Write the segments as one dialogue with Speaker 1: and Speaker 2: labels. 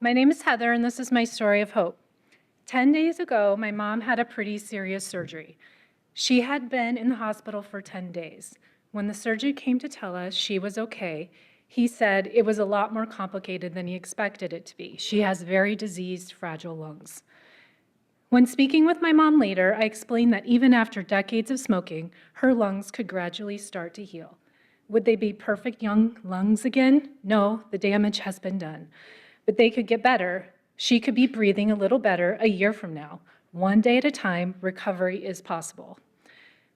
Speaker 1: My name is Heather, and this is my story of hope. 10 days ago, my mom had a pretty serious surgery. She had been in the hospital for 10 days. When the surgeon came to tell us she was okay, he said it was a lot more complicated than he expected it to be. She has very diseased, fragile lungs. When speaking with my mom later, I explained that even after decades of smoking, her lungs could gradually start to heal. Would they be perfect young lungs again? No, the damage has been done. But they could get better. She could be breathing a little better a year from now. One day at a time, recovery is possible.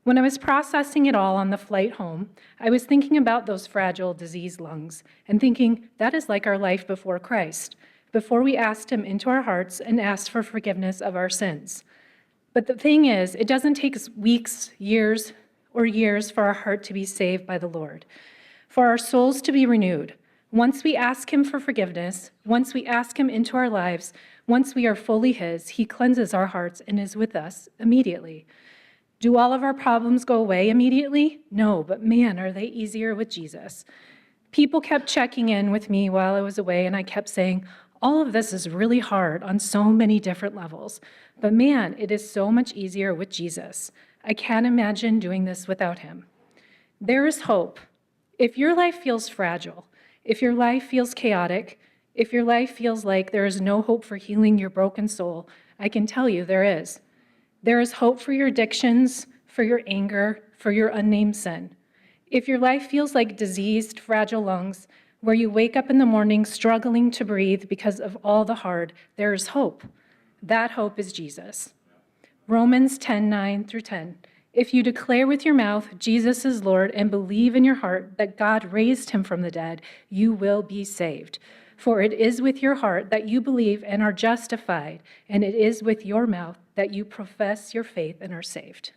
Speaker 1: When I was processing it all on the flight home, I was thinking about those fragile, diseased lungs and thinking that is like our life before Christ, before we asked him into our hearts and asked for forgiveness of our sins. But the thing is, it doesn't take weeks, years, or years for our heart to be saved by the Lord, for our souls to be renewed. Once we ask him for forgiveness, once we ask him into our lives, once we are fully his, he cleanses our hearts and is with us immediately. Do all of our problems go away immediately? No, but man, are they easier with Jesus. People kept checking in with me while I was away, and I kept saying, all of this is really hard on so many different levels. But man, it is so much easier with Jesus. I can't imagine doing this without him. There is hope. If your life feels fragile, if your life feels chaotic, if your life feels like there is no hope for healing your broken soul, I can tell you there is. There is hope for your addictions, for your anger, for your unnamed sin. If your life feels like diseased, fragile lungs, where you wake up in the morning struggling to breathe because of all the hard, there is hope. That hope is Jesus. Romans 10:9 through 10. If you declare with your mouth Jesus is Lord and believe in your heart that God raised him from the dead, you will be saved. For it is with your heart that you believe and are justified, and it is with your mouth that you profess your faith and are saved.